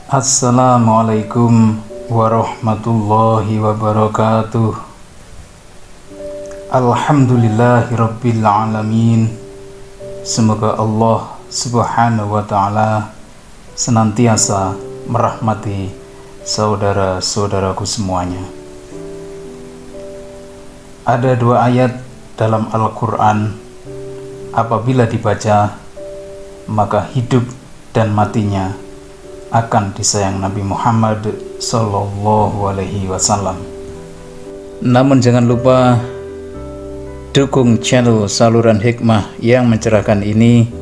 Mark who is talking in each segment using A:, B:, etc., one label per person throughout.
A: Assalamualaikum warahmatullahi wabarakatuh. Alhamdulillahirabbil alamin. Semoga Allah Subhanahu wa ta'ala senantiasa merahmati saudara-saudaraku semuanya. Ada dua ayat dalam Al-Quran, apabila dibaca maka hidup dan matinya akan disayang Nabi Muhammad Sallallahu Alaihi Wasallam. Namun jangan lupa dukung channel Saluran Hikmah yang mencerahkan ini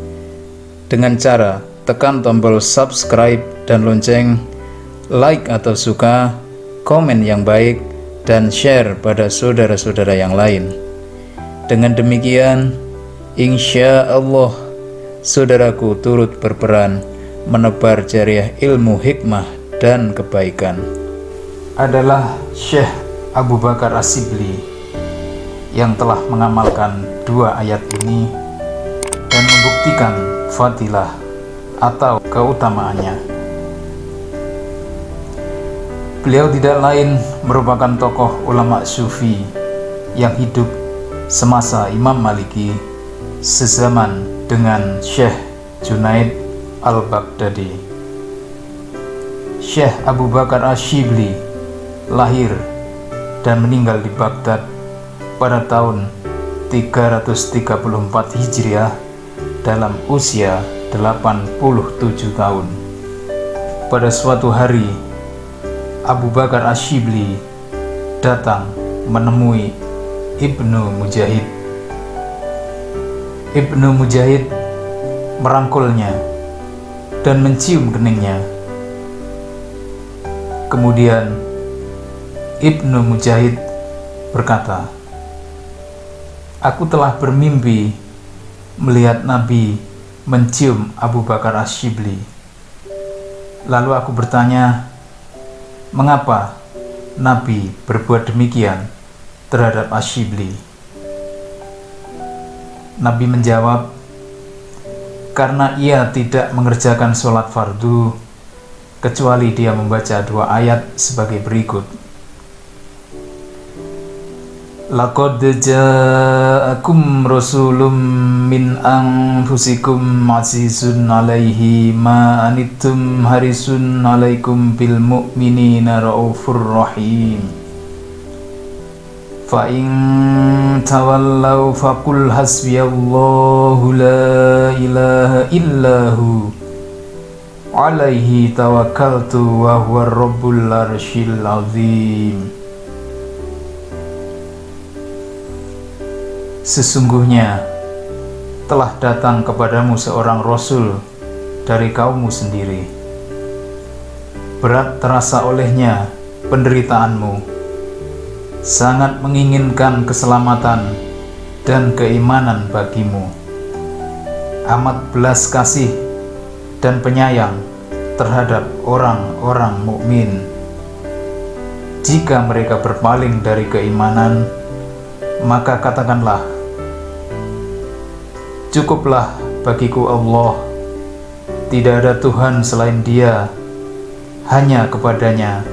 A: dengan cara tekan tombol subscribe dan lonceng, like atau suka, komen yang baik, dan share pada saudara-saudara yang lain. Dengan demikian, insya Allah saudaraku turut berperan menebar jariah ilmu hikmah dan kebaikan. Adalah Syekh Abu Bakar Asyibli yang telah mengamalkan dua ayat ini dan membuktikan fadilah atau keutamaannya. Beliau tidak lain merupakan tokoh ulama sufi yang hidup semasa Imam Maliki, sezaman dengan Syekh Junaid Al-Baghdadi. Syekh Abu Bakar Asyibli lahir dan meninggal di Baghdad pada tahun 334 Hijriah dalam usia 87 tahun. Pada suatu hari, Abu Bakar Asyibli datang menemui Ibnu Mujahid. Ibnu Mujahid merangkulnya dan mencium keningnya. Kemudian Ibnu Mujahid berkata, "Aku telah bermimpi melihat Nabi mencium Abu Bakar Asyibli. Lalu aku bertanya, mengapa Nabi berbuat demikian terhadap Asyibli?" Nabi menjawab, "Karena ia tidak mengerjakan sholat fardu kecuali dia membaca dua ayat sebagai berikut. Laqad ja'akum rasulun min anfusikum azizun alaihi ma anittum harisun alaikum bil mu'minina raufur rahim. Fa in tawallaw faqul hasbiyallahu la ilaha illahu alaihi tawakkaltu wa huwa rabbul arsyil azim." Sesungguhnya telah datang kepadamu seorang rasul dari kaummu sendiri. Berat terasa olehnya penderitaanmu, sangat menginginkan keselamatan dan keimanan bagimu. Amat belas kasih dan penyayang terhadap orang-orang mukmin. Jika mereka berpaling dari keimanan, maka katakanlah, "Cukuplah bagiku Allah, tidak ada Tuhan selain Dia, hanya kepadanya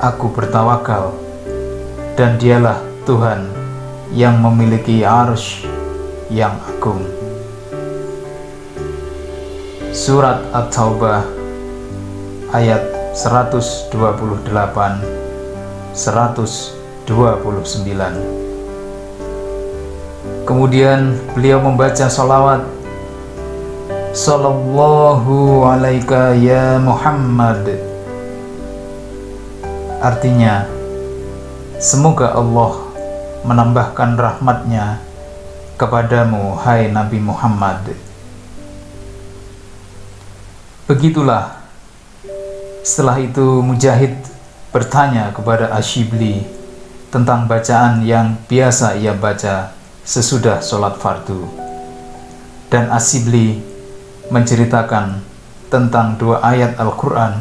A: aku bertawakal, dan Dialah Tuhan yang memiliki arsy yang agung." Surat At-Taubah ayat 128 129. Kemudian beliau membaca sholawat, "Sallallahu alaika ya Muhammad." Artinya, semoga Allah menambahkan rahmatnya kepadamu, hai Nabi Muhammad. Begitulah. Setelah itu Mujahid bertanya kepada Asyibli tentang bacaan yang biasa ia baca sesudah sholat fardu, dan Asyibli menceritakan tentang dua ayat Al-Quran,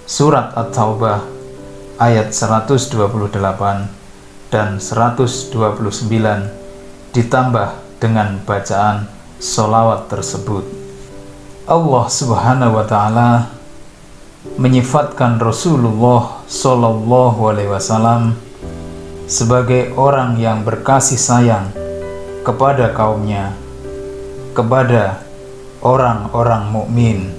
A: surat At-Taubah ayat 128 dan 129, ditambah dengan bacaan sholawat tersebut. Allah Subhanahu wa Ta'ala menyifatkan Rasulullah Shallallahu Alaihi Wasallam sebagai orang yang berkasih sayang kepada kaumnya, kepada orang-orang mukmin.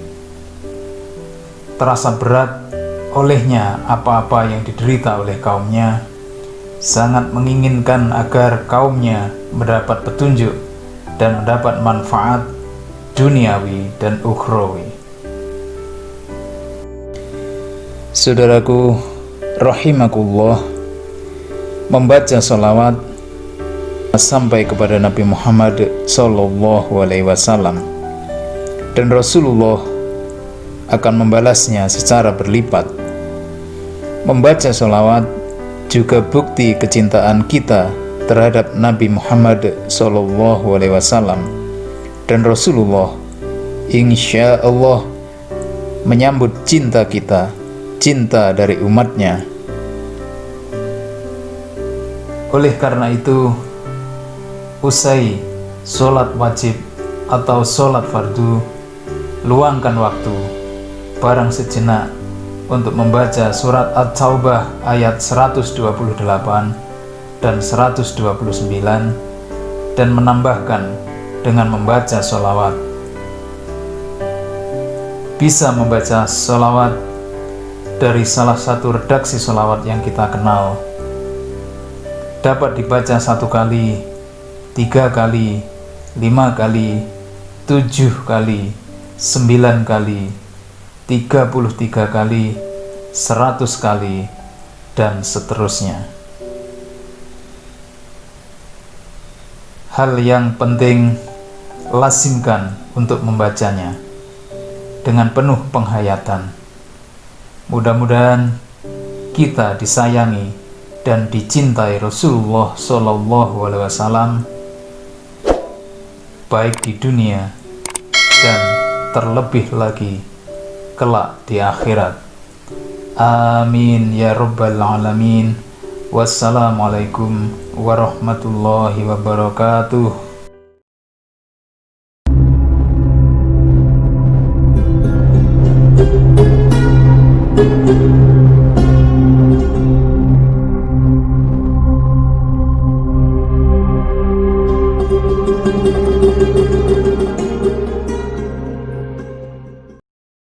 A: Terasa berat olehnya apa-apa yang diderita oleh kaumnya, sangat menginginkan agar kaumnya mendapat petunjuk dan mendapat manfaat duniawi dan ukhrawi. Saudaraku rahimakumullah, membaca sholawat sampai kepada Nabi Muhammad Sallallahu Alaihi Wasallam, dan Rasulullah akan membalasnya secara berlipat. Membaca sholawat juga bukti kecintaan kita terhadap Nabi Muhammad Sallallahu Alaihi Wasallam, dan Rasulullah insya Allah menyambut cinta kita, cinta dari umatnya. Oleh karena itu, usai sholat wajib atau sholat fardu, luangkan waktu barang sejenak untuk membaca surat At-Taubah ayat 128 dan 129, dan menambahkan dengan membaca sholawat. Bisa membaca sholawat dari salah satu redaksi sholawat yang kita kenal. Dapat dibaca 1 kali, 3 kali, 5 kali, 7 kali, 9 kali, 33 kali, 100 kali, dan seterusnya. Hal yang penting, lazimkan untuk membacanya dengan penuh penghayatan. Mudah-mudahan kita disayangi dan dicintai Rasulullah Shallallahu Alaihi Wasallam, baik di dunia dan terlebih lagi kelak di akhirat. Amin ya rabbal alamin. Wassalamualaikum warahmatullahi wabarakatuh.